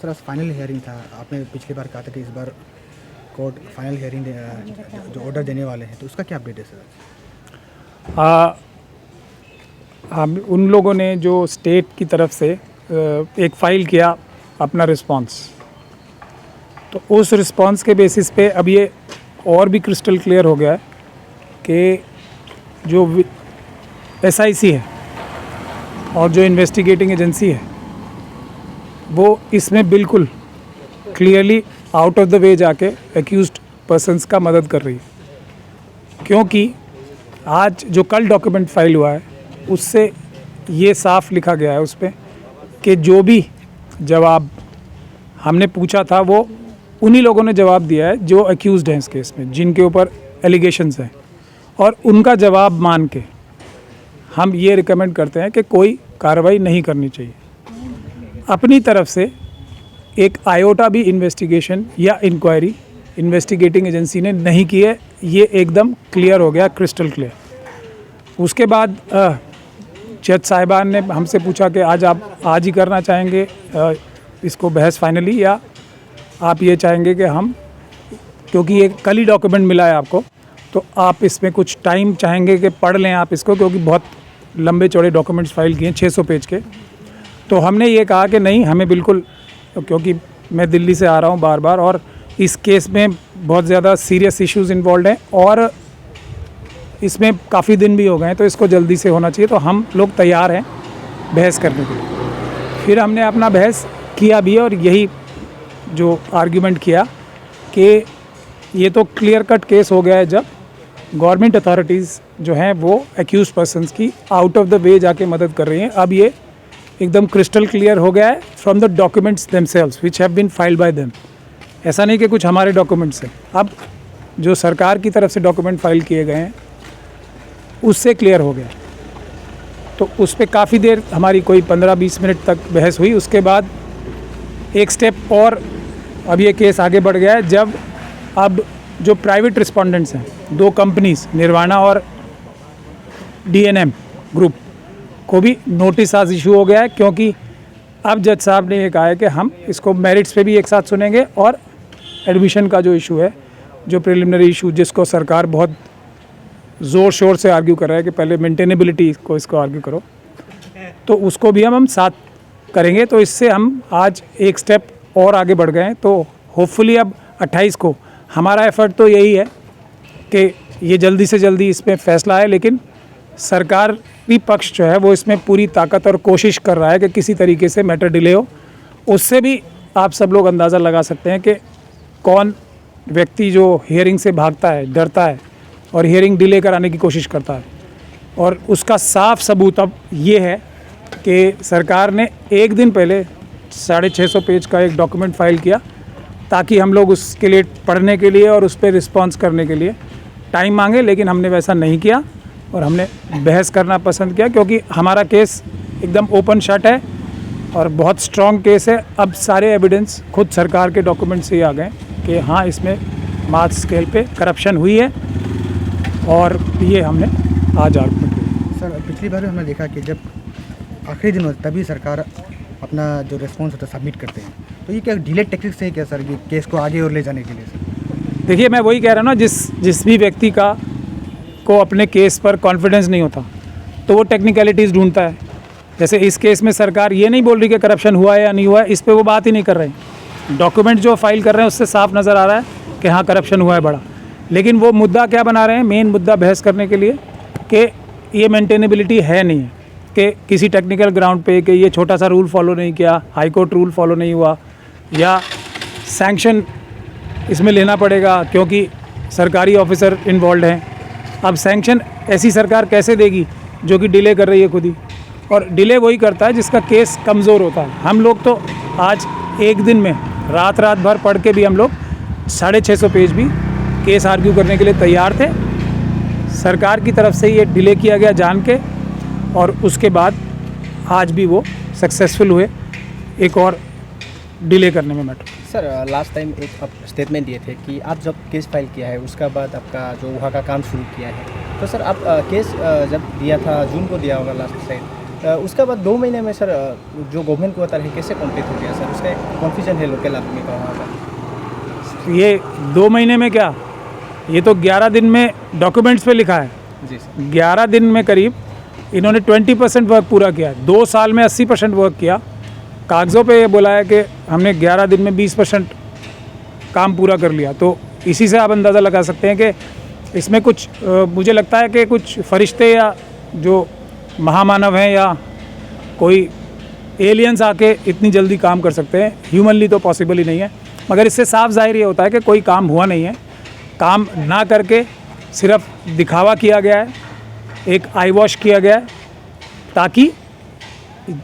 Sir आज final hearing था, आपने पिछली बार कहा था कि इस बार कोर्ट फाइनल हियरिंग जो ऑर्डर देने वाले हैं, तो उसका क्या अपडेट है सर? हम उन लोगों ने जो स्टेट की तरफ से एक फ़ाइल किया अपना रिस्पांस, तो उस रिस्पांस के बेसिस पे अब ये और भी क्रिस्टल क्लियर हो गया है कि जो SIC है और जो इन्वेस्टिगेटिंग एजेंसी है वो इसमें बिल्कुल clearly out of the way जाके एक्यूज्ड पर्सन्स का मदद कर रही है। क्योंकि आज जो कल डॉक्यूमेंट फाइल हुआ है उससे ये साफ लिखा गया है उस पर कि जो भी जवाब हमने पूछा था वो उन्हीं लोगों ने जवाब दिया है जो एक्यूज्ड हैं इस केस में, जिनके ऊपर एलिगेशंस हैं, और उनका जवाब मान के हम ये रिकमेंड करते हैं कि कोई कार्रवाई नहीं करनी चाहिए। अपनी तरफ से एक आयोटा भी इन्वेस्टिगेशन या इंक्वायरी इन्वेस्टिगेटिंग एजेंसी ने नहीं की है, ये एकदम क्लियर हो गया, क्रिस्टल क्लियर। उसके बाद जज साहिबान ने हमसे पूछा कि आप आज ही करना चाहेंगे इसको बहस फाइनली, या आप ये चाहेंगे कि हम, क्योंकि ये कल ही डॉक्यूमेंट मिला है आपको, तो आप इसमें कुछ टाइम चाहेंगे कि पढ़ लें आप इसको, क्योंकि बहुत लंबे चौड़े डॉक्यूमेंट्स फाइल किए हैं 600 पेज के। तो हमने ये कहा कि नहीं, हमें बिल्कुल, क्योंकि मैं दिल्ली से आ रहा हूँ बार बार और इस केस में बहुत ज़्यादा सीरियस इश्यूज़ इन्वॉल्व हैं और इसमें काफ़ी दिन भी हो गए हैं, तो इसको जल्दी से होना चाहिए। तो हम लोग तैयार हैं बहस करने के लिए। फिर हमने अपना बहस किया भी और यही जो आर्ग्यूमेंट किया कि ये तो क्लियर कट केस हो गया है जब गवर्नमेंट अथॉरिटीज़ जो हैं वो एक्यूज पर्सन्स की आउट ऑफ द वे जाके मदद कर रही हैं। अब ये एकदम क्रिस्टल क्लियर हो गया है from the documents themselves which have been filed by them. ऐसा नहीं कि कुछ हमारे डॉक्यूमेंट्स हैं, अब जो सरकार की तरफ से डॉक्यूमेंट फाइल किए गए हैं उससे क्लियर हो गया। तो उस पर काफ़ी देर हमारी कोई 15-20 मिनट तक बहस हुई। उसके बाद एक स्टेप और अब ये केस आगे बढ़ गया है, जब अब जो प्राइवेट रिस्पोंडेंट्स हैं, 2 कंपनीज निर्वाणा और DNM ग्रुप को भी नोटिस आज इशू हो गया है, क्योंकि अब जज साहब ने ये कहा है कि हम इसको मेरिट्स पे भी एक साथ सुनेंगे और एडमिशन का जो इशू है, जो प्रिलिमिनरी इशू जिसको सरकार बहुत ज़ोर शोर से आर्ग्यू कर रहा है कि पहले मेंटेनेबिलिटी को इसको आर्ग्यू करो, तो उसको भी हम साथ करेंगे। तो इससे हम आज एक स्टेप और आगे बढ़ गए हैं। तो होपफुली अब 28 को हमारा एफर्ट तो यही है कि ये जल्दी से जल्दी इसमें फ़ैसला है, लेकिन सरकारी पक्ष जो है वो इसमें पूरी ताकत और कोशिश कर रहा है कि किसी तरीके से मैटर डिले हो। उससे भी आप सब लोग अंदाज़ा लगा सकते हैं कि कौन व्यक्ति जो हियरिंग से भागता है, डरता है और हियरिंग डिले कराने की कोशिश करता है। और उसका साफ सबूत अब ये है कि सरकार ने एक दिन पहले 650 पेज का एक डॉक्यूमेंट फाइल किया, ताकि हम लोग उसके लिए पढ़ने के लिए और उस पर रिस्पॉन्स करने के लिए टाइम मांगे, लेकिन हमने वैसा नहीं किया और हमने बहस करना पसंद किया, क्योंकि हमारा केस एकदम ओपन शट है और बहुत स्ट्रॉन्ग केस है। अब सारे एविडेंस खुद सरकार के डॉक्यूमेंट से ही आ गए कि हाँ, इसमें मास स्केल पे करप्शन हुई है, और ये हमने आज आर्गूमेंट किया। सर पिछली बार हमने देखा कि जब आखिरी दिन होता तभी सरकार अपना जो रिस्पॉन्स होता है सबमिट करते हैं, तो ये क्या डिले टेक्निक्स है क्या सर, ये केस को आगे और ले जाने के लिए? सर देखिए, मैं वही कह रहा हूँ ना, जिस भी व्यक्ति को अपने केस पर कॉन्फिडेंस नहीं होता तो वो टेक्निकलिटीज़ ढूंढता है। जैसे इस केस में सरकार ये नहीं बोल रही कि करप्शन हुआ है या नहीं हुआ है, इस पर वो बात ही नहीं कर रहे। डॉक्यूमेंट जो फाइल कर रहे हैं उससे साफ नज़र आ रहा है कि हाँ, करप्शन हुआ है बड़ा, लेकिन वो मुद्दा क्या बना रहे हैं, मेन मुद्दा बहस करने के लिए कि ये मेंटेनेबिलिटी है नहीं है, कि किसी टेक्निकल ग्राउंड पे कि ये छोटा सा रूल फॉलो नहीं किया, हाई कोर्ट रूल फॉलो नहीं हुआ, या सैंक्शन इसमें लेना पड़ेगा क्योंकि सरकारी ऑफिसर इन्वॉल्व हैं। अब सैंक्शन ऐसी सरकार कैसे देगी जो कि डिले कर रही है खुद ही, और डिले वही करता है जिसका केस कमज़ोर होता है। हम लोग तो आज एक दिन में रात भर पढ़ के भी हम लोग 650 पेज भी केस आर्ग्यू करने के लिए तैयार थे। सरकार की तरफ से ये डिले किया गया जान के, और उसके बाद आज भी वो सक्सेसफुल हुए एक और डिले करने में मैटर। सर लास्ट टाइम एक आप स्टेटमेंट दिए थे कि आप जब केस फाइल किया है उसका बाद आपका जो वहाँ का काम शुरू किया है, तो सर आप केस जब दिया था जून को दिया होगा लास्ट साइड, उसके बाद 2 महीने में सर जो गवर्नमेंट क्वार्टर है कैसे कंप्लीट हो गया सर? उसका एक कन्फ्यूजन है लोकल आदमी का वहाँ का। ये 2 महीने में क्या, ये तो 11 दिन में डॉक्यूमेंट्स पे लिखा है। जी सर। 11 दिन में करीब इन्होंने 20% वर्क पूरा किया है। 2 साल में 80% वर्क किया। कागज़ों पे ये बोला है कि हमने 11 दिन में 20% काम पूरा कर लिया। तो इसी से आप अंदाज़ा लगा सकते हैं कि इसमें कुछ मुझे लगता है कि कुछ फरिश्ते या जो महामानव हैं या कोई एलियंस आके इतनी जल्दी काम कर सकते हैं। ह्यूमनली तो पॉसिबल ही नहीं है। मगर इससे साफ जाहिर ये होता है कि कोई काम हुआ नहीं है। काम ना करके सिर्फ दिखावा किया गया है, एक आई वॉश किया गया है, ताकि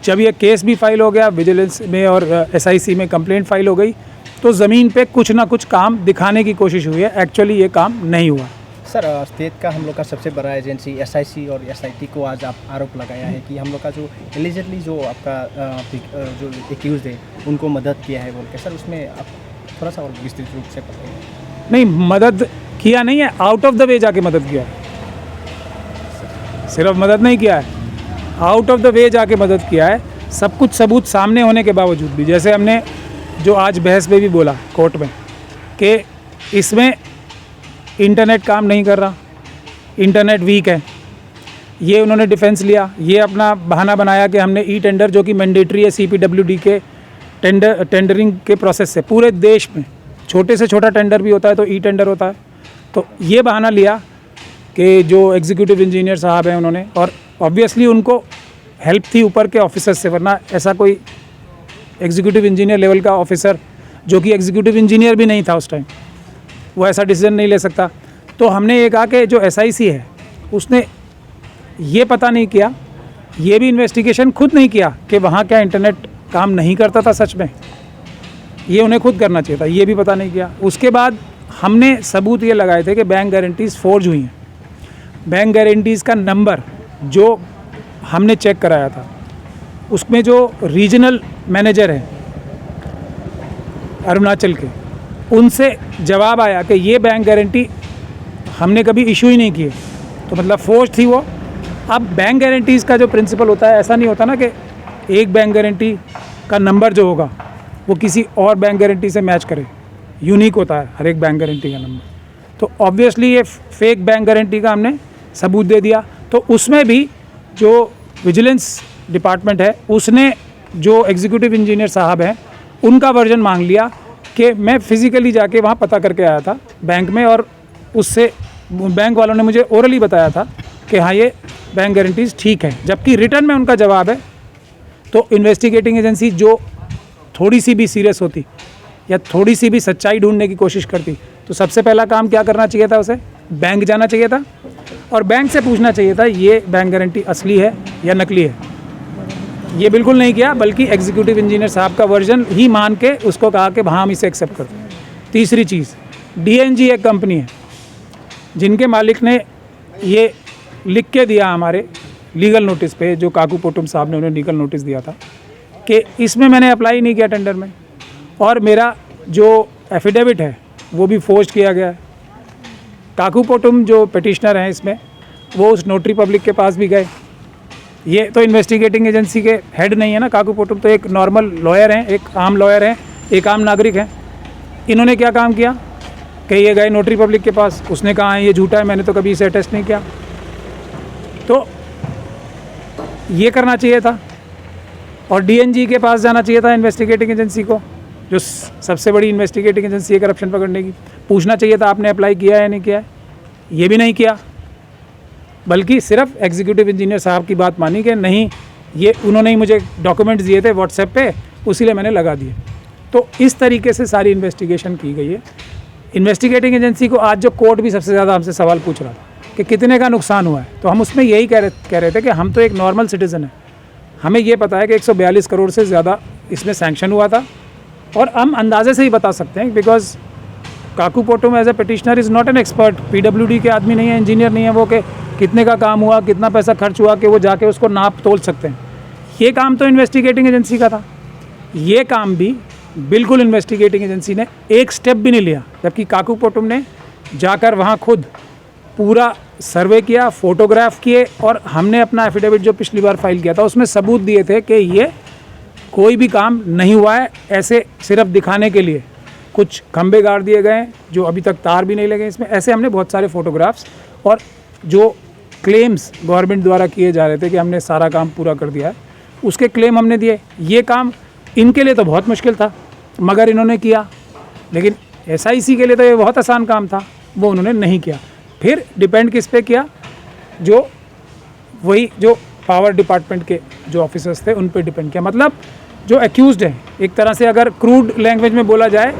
जब ये केस भी फाइल हो गया विजिलेंस में और एसआईसी में कंप्लेंट फाइल हो गई, तो ज़मीन पे कुछ ना कुछ काम दिखाने की कोशिश हुई है। एक्चुअली ये काम नहीं हुआ। सर स्टेट का हम लोग का सबसे बड़ा एजेंसी एसआईसी और एसआईटी को आज आप आरोप लगाया है कि हम लोग का जो एलिजिटली जो आपका जो एक्यूज है उनको मदद किया है बोल के। सर उसमें आप थोड़ा सा और विस्तृत रूप से बताइए। नहीं, मदद किया नहीं है, आउट ऑफ द वे जाके मदद किया है। सिर्फ मदद नहीं किया है, आउट ऑफ द वे जाके मदद किया है। सब कुछ सबूत सामने होने के बावजूद भी, जैसे हमने जो आज बहस में भी बोला कोर्ट में कि इसमें इंटरनेट काम नहीं कर रहा, इंटरनेट वीक है, ये उन्होंने डिफेंस लिया। ये अपना बहाना बनाया कि हमने ई टेंडर, जो कि मैंडेटरी है CPWD के टेंडरिंग के प्रोसेस से, पूरे देश में छोटे से छोटा टेंडर भी होता है तो ई टेंडर होता है। तो ये बहाना लिया कि जो एग्जीक्यूटिव इंजीनियर साहब हैं उन्होंने, और ऑब्वियसली उनको हेल्प थी ऊपर के ऑफिसर से, वरना ऐसा कोई एग्जीक्यूटिव इंजीनियर लेवल का ऑफिसर जो कि एग्जीक्यूटिव इंजीनियर भी नहीं था उस टाइम, वो ऐसा डिसीजन नहीं ले सकता। तो हमने ये कहा कि जो SIC है उसने ये पता नहीं किया, ये भी इन्वेस्टिगेशन खुद नहीं किया कि वहाँ क्या इंटरनेट काम नहीं करता था सच में, ये उन्हें खुद करना चाहिए था, ये भी पता नहीं किया। उसके बाद हमने सबूत ये लगाए थे कि बैंक गारंटीज़ फोर्ज हुई हैं। बैंक गारंटीज़ का नंबर जो हमने चेक कराया था, उसमें जो रीजनल मैनेजर हैं अरुणाचल के, उनसे जवाब आया कि ये बैंक गारंटी हमने कभी इशू ही नहीं किए, तो मतलब फोर्ज थी वो। अब बैंक गारंटीज़ का जो प्रिंसिपल होता है, ऐसा नहीं होता ना कि एक बैंक गारंटी का नंबर जो होगा वो किसी और बैंक गारंटी से मैच करे, यूनिक होता है हर एक बैंक गारंटी का नंबर। तो ऑब्वियसली ये फेक बैंक गारंटी का हमने सबूत दे दिया। तो उसमें भी जो विजिलेंस डिपार्टमेंट है उसने जो एग्जीक्यूटिव इंजीनियर साहब हैं उनका वर्जन मांग लिया कि मैं फ़िज़िकली जाके वहाँ पता करके आया था बैंक में, और उससे बैंक वालों ने मुझे ओरली बताया था कि हाँ ये बैंक गारंटीज़ ठीक है, जबकि रिटर्न में उनका जवाब है। तो इन्वेस्टिगेटिंग एजेंसी जो थोड़ी सी भी सीरियस होती या थोड़ी सी भी सच्चाई ढूंढने की कोशिश करती, तो सबसे पहला काम क्या करना चाहिए था, उसे बैंक जाना चाहिए था और बैंक से पूछना चाहिए था ये बैंक गारंटी असली है या नकली है। ये बिल्कुल नहीं किया, बल्कि एग्जीक्यूटिव इंजीनियर साहब का वर्जन ही मान के उसको कहा कि हाँ हम इसे एक्सेप्ट करते हैं। तीसरी चीज़, DNG एक कंपनी है जिनके मालिक ने ये लिख के दिया हमारे लीगल नोटिस पे, जो काकूपोटुम साहब ने उन्हें लीगल नोटिस दिया था कि इसमें मैंने अप्लाई नहीं किया टेंडर में, और मेरा जो एफिडेविट है वो भी फोर्ज किया गया है। काकूपोटुम जो पिटिशनर हैं इसमें, वो उस नोटरी पब्लिक के पास भी गए। ये तो इन्वेस्टिगेटिंग एजेंसी के हेड नहीं है ना, काकूपोटुम तो एक नॉर्मल लॉयर हैं, एक आम लॉयर हैं, एक आम नागरिक हैं। इन्होंने क्या काम किया कि ये गए नोटरी पब्लिक के पास, उसने कहा ये झूठा है, मैंने तो कभी इसे अटेस्ट नहीं किया। तो ये करना चाहिए था, और DNG के पास जाना चाहिए था इन्वेस्टिगेटिंग एजेंसी को, जो सबसे बड़ी इन्वेस्टिगेटिंग एजेंसी है करप्शन पकड़ने की। पूछना चाहिए था आपने अप्लाई किया है या नहीं किया है, ये भी नहीं किया, बल्कि सिर्फ एग्जीक्यूटिव इंजीनियर साहब की बात मानी कि नहीं, ये उन्होंने ही मुझे डॉक्यूमेंट्स दिए थे व्हाट्सएप पे, उसीलिए मैंने लगा दिए। तो इस तरीके से सारी इन्वेस्टिगेशन की गई है। इन्वेस्टिगेटिंग एजेंसी को आज जो कोर्ट भी सबसे ज़्यादा हमसे सवाल पूछ रहा था कि कितने का नुकसान हुआ है, तो हम उसमें यही कह रहे थे कि हम तो एक नॉर्मल सिटीज़न है, हमें ये पता है कि 142 करोड़ से ज़्यादा इसमें सैंक्शन हुआ था, और हम अंदाजे से ही बता सकते हैं बिकॉज काकूपोटुम as a petitioner is not an expert, PWD के आदमी नहीं है, इंजीनियर नहीं है वो, कि कितने का काम हुआ, कितना पैसा खर्च हुआ, कि वो जाके उसको नाप तोल सकते हैं। ये काम तो इन्वेस्टिगेटिंग एजेंसी का था। ये काम भी बिल्कुल इन्वेस्टिगेटिंग एजेंसी ने एक स्टेप भी नहीं लिया, जबकि काकूपोटुम ने जाकर वहाँ खुद पूरा सर्वे किया, फोटोग्राफ किए और हमने अपना एफिडेविट जो पिछली बार फाइल किया था उसमें सबूत दिए थे कि ये कोई भी काम नहीं हुआ है, ऐसे सिर्फ दिखाने के लिए कुछ खंबे गाड़ दिए गए हैं जो अभी तक तार भी नहीं लगे इसमें। ऐसे हमने बहुत सारे फोटोग्राफ्स और जो क्लेम्स गवर्नमेंट द्वारा किए जा रहे थे कि हमने सारा काम पूरा कर दिया है, उसके क्लेम हमने दिए। ये काम इनके लिए तो बहुत मुश्किल था मगर इन्होंने किया, लेकिन SIC के लिए तो ये बहुत आसान काम था, वो उन्होंने नहीं किया। फिर डिपेंड किस पे किया, जो वही जो पावर डिपार्टमेंट के जो ऑफिसर्स थे उन पे डिपेंड किया। मतलब जो एक्यूज्ड हैं, एक तरह से अगर क्रूड लैंग्वेज में बोला जाए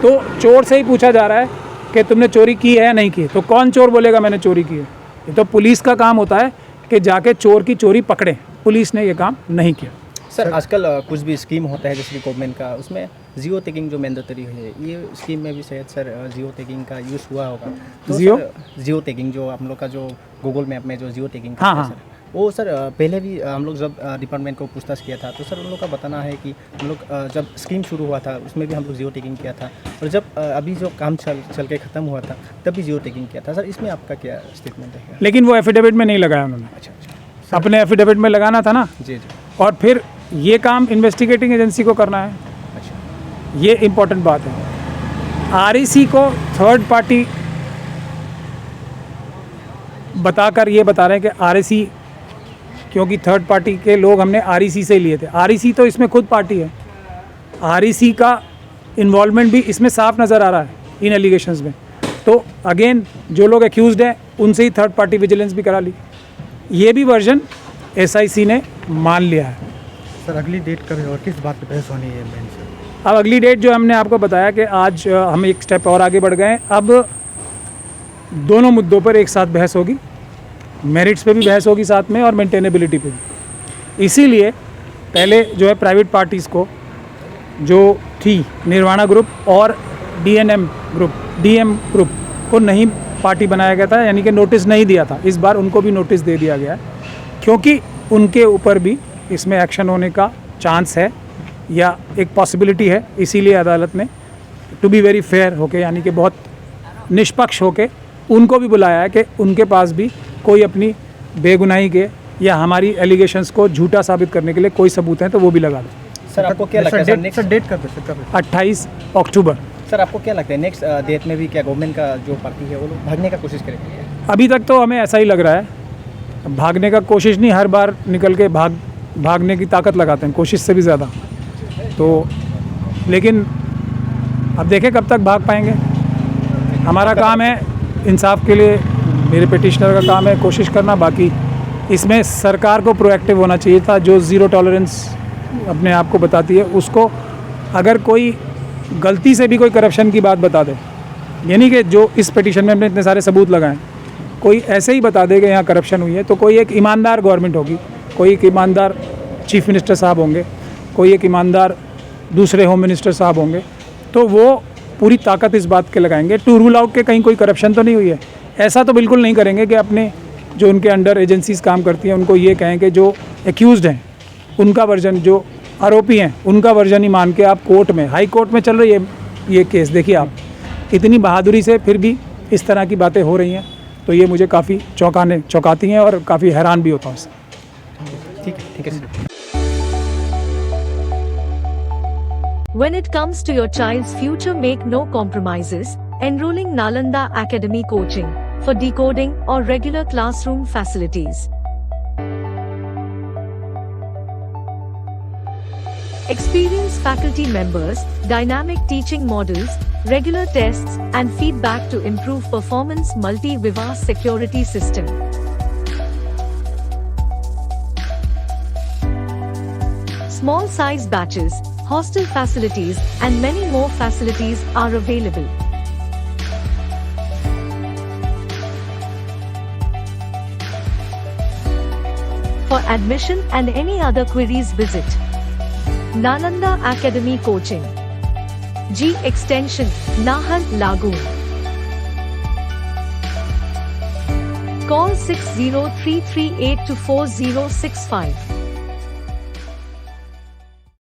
तो चोर से ही पूछा जा रहा है कि तुमने चोरी की है या नहीं की, तो कौन चोर बोलेगा मैंने चोरी की है? ये तो पुलिस का काम होता है कि जाके चोर की चोरी पकड़े। पुलिस ने ये काम नहीं किया। सर आजकल कुछ भी स्कीम होता है जैसे गवर्नमेंट का, उसमें जियो टैगिंग जो मैंडेटरी है, ये स्कीम में भी शायद सर जियो टैगिंग का यूज़ हुआ होगा। तो जियो टैगिंग जो हम लोग का जो गूगल मैप में जो जियो टैगिंग हाँ हाँ, वो सर पहले भी हम लोग जब डिपार्टमेंट को पूछताछ किया था तो सर उन लोग का बताना है कि हम लोग जब स्कीम शुरू हुआ था उसमें भी हम लोग जियो टैगिंग किया था, और जब अभी जो काम चल के ख़त्म हुआ था तब भी जियो टैगिंग किया था। सर इसमें आपका क्या स्टेटमेंट है? लेकिन वो एफिडेविट में नहीं लगाया उन्होंने। अच्छा, अपने एफिडेविट में लगाना था ना। जी। और फिर ये काम इन्वेस्टिगेटिंग एजेंसी को करना है। अच्छा, ये इम्पोर्टेंट बात है। REC को थर्ड पार्टी बताकर ये बता रहे हैं कि REC, क्योंकि थर्ड पार्टी के लोग हमने REC से लिए थे। REC तो इसमें खुद पार्टी है। REC का इन्वॉल्वमेंट भी इसमें साफ नज़र आ रहा है इन एलिगेशंस में। तो अगेन जो लोग एक्यूज्ड हैं उनसे ही थर्ड पार्टी विजिलेंस भी करा ली। ये भी वर्जन SIC ने मान लिया है। सर अगली डेट कब है और किस बात पे बहस होनी है मेन सर? अब अगली डेट जो हमने आपको बताया कि आज हम एक स्टेप और आगे बढ़ गए हैं। अब दोनों मुद्दों पर एक साथ बहस होगी, मेरिट्स पे भी बहस होगी साथ में, और मेंटेनेबिलिटी पे भी। इसीलिए पहले जो है प्राइवेट पार्टीज़ को जो थी निर्वाणा ग्रुप और DM ग्रुप को नहीं पार्टी बनाया गया था, यानी कि नोटिस नहीं दिया था। इस बार उनको भी नोटिस दे दिया गया है क्योंकि उनके ऊपर भी इसमें एक्शन होने का चांस है या एक पॉसिबिलिटी है। इसीलिए अदालत ने टू बी वेरी फेयर होके, यानी कि बहुत निष्पक्ष होके, उनको भी बुलाया है कि उनके पास भी कोई अपनी बेगुनाही के या हमारी एलिगेशंस को झूठा साबित करने के लिए कोई सबूत हैं तो वो भी लगा दो। सर आपको क्या लगता है सर डेट कब है? 28 अक्टूबर। सर आपको क्या लगता है नेक्स्ट डेट में भी क्या गवर्नमेंट का जो पार्टी है वो लोग भागने का कोशिश करेंगे? अभी तक तो हमें ऐसा ही लग रहा है। भागने का कोशिश नहीं, हर बार निकल के भागने की ताकत लगाते हैं, कोशिश से भी ज़्यादा। तो लेकिन अब देखें कब तक भाग पाएंगे। हमारा काम है इंसाफ के लिए, मेरे पिटिशनर का काम है कोशिश करना। बाकी इसमें सरकार को प्रोएक्टिव होना चाहिए था, जो ज़ीरो टॉलरेंस अपने आप को बताती है उसको। अगर कोई गलती से भी कोई करप्शन की बात बता दे, यानी कि जो इस पिटीशन में हमने इतने सारे सबूत लगाए, कोई ऐसे ही बता दे कि यहाँ करप्शन हुई है, तो कोई एक ईमानदार गवर्नमेंट होगी, कोई एक ईमानदार चीफ मिनिस्टर साहब होंगे, कोई एक ईमानदार दूसरे होम मिनिस्टर साहब होंगे, तो वो पूरी ताकत इस बात के लगाएंगे टू रूल आउट के कहीं कोई करप्शन तो नहीं हुई है। ऐसा तो बिल्कुल नहीं करेंगे कि अपने जो उनके अंडर एजेंसीज काम करती हैं उनको ये कहें कि जो एक्यूज्ड हैं उनका वर्जन, जो आरोपी हैं उनका वर्जन ही मान के आप कोर्ट में, हाई कोर्ट में चल रही है ये केस, देखिए आप इतनी बहादुरी से फिर भी इस तरह की बातें हो रही हैं, तो ये मुझे काफ़ी चौंकाती हैं और काफ़ी हैरान भी होता हूँ इससे। ठीक है sir. When it comes to your child's future, make no compromises. Enrolling Nalanda Academy coaching for decoding or regular classroom facilities. Experienced faculty members, dynamic teaching models, regular tests and feedback to improve performance. Multi-Viva security system. Small size batches, hostel facilities and many more facilities are available. For admission and any other queries, visit Nalanda Academy Coaching, G Extension, Nahar Lagoon. Call 6033824065.